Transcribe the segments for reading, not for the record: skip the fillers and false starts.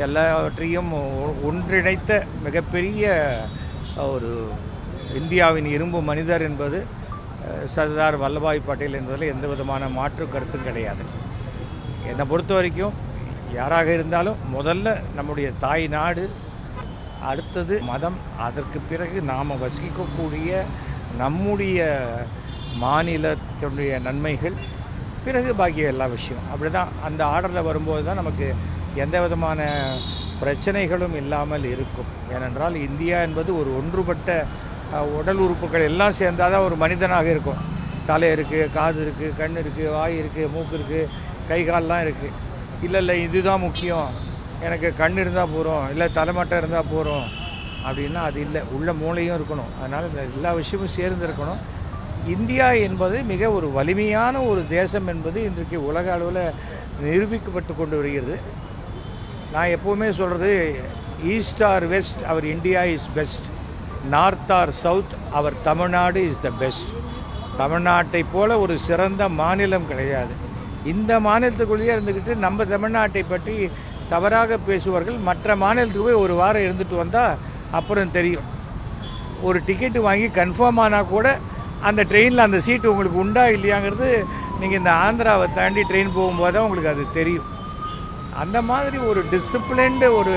எல்லாவற்றையும் ஒன்றிணைத்த மிகப்பெரிய ஒரு இந்தியாவின் இரும்பு மனிதர் என்பது சர்தார் வல்லபாய் பட்டேல் என்பதில் எந்த விதமான மாற்று கருத்தும் கிடையாது. என்னை பொறுத்த வரைக்கும் யாராக இருந்தாலும் முதல்ல நம்முடைய தாய் நாடு, அடுத்தது மதம், அதற்கு பிறகு நாம் வசிக்கக்கூடிய நம்முடைய மாநிலத்தினுடைய நன்மைகள், பிறகு பாக்கிய எல்லா விஷயம். அப்படி தான் அந்த ஆர்டரில் வரும்போது தான் நமக்கு எந்த விதமான பிரச்சனைகளும் இல்லாமல் இருக்கும். ஏனென்றால் இந்தியா என்பது ஒரு ஒன்றுபட்ட உடல் உறுப்புகள் எல்லாம் சேர்ந்தால் தான் ஒரு மனிதனாக இருக்கும். தலை இருக்குது, காது இருக்குது, கண் இருக்குது, வாய் இருக்குது, மூக்கு இருக்குது, கை கால்லாம் இருக்குது. இல்லை இதுதான் முக்கியம், எனக்கு கண் இருந்தால் போகிறோம், இல்லை தலைமட்டம் இருந்தால் போகிறோம் அப்படின்னா அது இல்லை. உள்ள மூளையும் இருக்கணும். அதனால் இந்த எல்லா விஷயமும் சேர்ந்து இருக்கணும். இந்தியா என்பது மிக ஒரு வலிமையான ஒரு தேசம் என்பது இன்றைக்கு உலக அளவில் நிரூபிக்கப்பட்டு கொண்டு வருகிறது. நான் எப்போவுமே சொல்கிறது, east or west our India is best, north or south our Tamil Nadu is the best. தமிழ்நாட்டை போல ஒரு சிறந்த மாநிலம் கிடையாது. இந்த மாநிலத்துக்குள்ளேயே இருந்துக்கிட்டு நம்ம தமிழ்நாட்டை பற்றி தவறாக பேசுவார்கள். மற்ற மாநிலத்துக்கு போய் ஒரு வாரம் இருந்துட்டு வந்தால் அப்புறம் தெரியும். ஒரு டிக்கெட்டு வாங்கி கன்ஃபார்ம் ஆனால் கூட அந்த ட்ரெயினில் அந்த சீட்டு உங்களுக்கு உண்டா இல்லையாங்கிறது நீங்கள் இந்த ஆந்திராவை தாண்டி ட்ரெயின் போகும்போது தான் உங்களுக்கு அது தெரியும். அந்த மாதிரி ஒரு டிசிப்ளின்டு ஒரு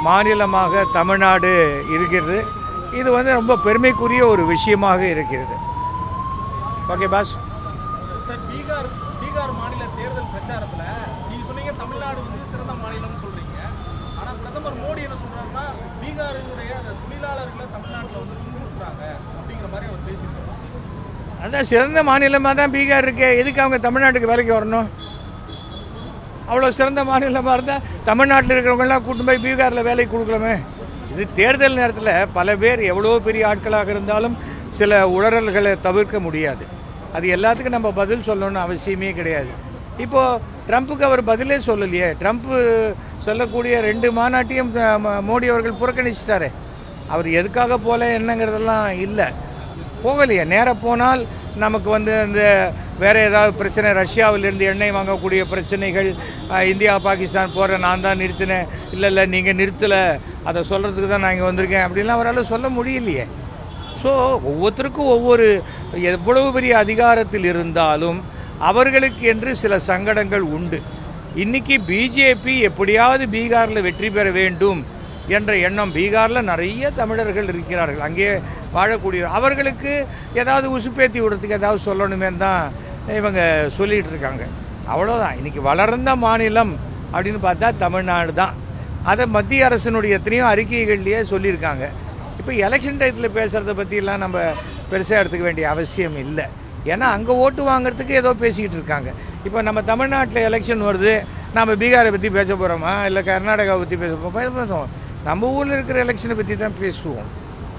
மாநிலமாக தமிழ்நாடு இருக்கிறது. இது ரொம்ப பெருமைக்குரிய ஒரு விஷயமாக இருக்கிறது. Okay pass. சார், பீகார் மாநில தேர்தல் பிரச்சாரத்தில் நீங்கள் சொன்னீங்க தமிழ்நாடு சிறந்த மாநிலம்னு சொல்கிறீங்க. ஆனால் பிரதமர் மோடி என்ன சொல்கிறாருன்னா, பீகாரினுடைய அந்த தொழிலாளர்களை தமிழ்நாட்டில் துன்புறுத்துறாங்க அப்படிங்கிற மாதிரி அவர் பேசியிருக்காரு. அதான் சிறந்த மாநிலமாக தான் பீகார் இருக்கு. எதுக்கு அவங்க தமிழ்நாட்டுக்கு வேலைக்கு வரணும்? அவ்வளோ சிறந்த மாநிலமாக இருந்தால் தமிழ்நாட்டில் இருக்கிறவங்களாம் கூட்டு போய் பீகாரில் வேலைக்கு கொடுக்கலாமே. இது தேர்தல் நேரத்தில் பல பேர் எவ்வளோ பெரிய ஆட்களாக இருந்தாலும் சில உளறல்களை தவிர்க்க முடியாது. அது எல்லாத்துக்கும் நம்ம பதில் சொல்லணும்னு அவசியமே கிடையாது. இப்போது ட்ரம்ப்புக்கு அவர் பதிலே சொல்லலையே. ட்ரம்ப்பு சொல்லக்கூடிய 2 மாநாட்டையும் மோடி அவர்கள் புறக்கணிச்சிட்டாரு. அவர் எதுக்காக போல என்னங்கிறதெல்லாம் இல்லை, போகலையே. நேராக போனால் நமக்கு இந்த வேறு ஏதாவது பிரச்சனை, ரஷ்யாவிலேருந்து எண்ணெய் வாங்கக்கூடிய பிரச்சனைகள், இந்தியா பாகிஸ்தான் போகிற நான் தான் நிறுத்தினேன், இல்லை நீங்கள் நிறுத்தலை, அதை சொல்கிறதுக்கு தான் நான் இங்கே வந்திருக்கேன் அப்படின்லாம் அவரால் சொல்ல முடியலையே. ஸோ ஒவ்வொருத்தருக்கும் ஒவ்வொரு எவ்வளவு பெரிய அதிகாரத்தில் இருந்தாலும் அவர்களுக்கு என்று சில சங்கடங்கள் உண்டு. இன்றைக்கி பிஜேபி எப்படியாவது பீகாரில் வெற்றி பெற வேண்டும் என்ற எண்ணம், பீகாரில் நிறைய தமிழர்கள் இருக்கிறார்கள், அங்கே வாழக்கூடிய அவர்களுக்கு ஏதாவது உசுப்பேத்தி விடுறதுக்கு ஏதாவது சொல்லணுமே தான் இவங்க சொல்லிகிட்டு இருக்காங்க. அவ்வளோதான். இன்றைக்கி வளர்ந்த மாநிலம் அப்படின்னு பார்த்தா தமிழ்நாடு தான். அதை மத்திய அரசினுடைய எத்தனையோ அறிக்கைகள்லேயே சொல்லியிருக்காங்க. இப்போ எலெக்ஷன் டயத்தில் பேசுகிறத பற்றிலாம் நம்ம பெருசாக எடுத்துக்க வேண்டிய அவசியம் இல்லை. ஏன்னா அங்கே ஓட்டு வாங்கிறதுக்கு ஏதோ பேசிக்கிட்டு இருக்காங்க. இப்போ நம்ம தமிழ்நாட்டில் எலெக்ஷன் வருது, நம்ம பீகாரை பற்றி பேச போகிறோமா, இல்லை கர்நாடகாவை பற்றி பேசுவோம்? நம்ம ஊரில் இருக்கிற எலெக்ஷனை பற்றி தான் பேசுவோம்.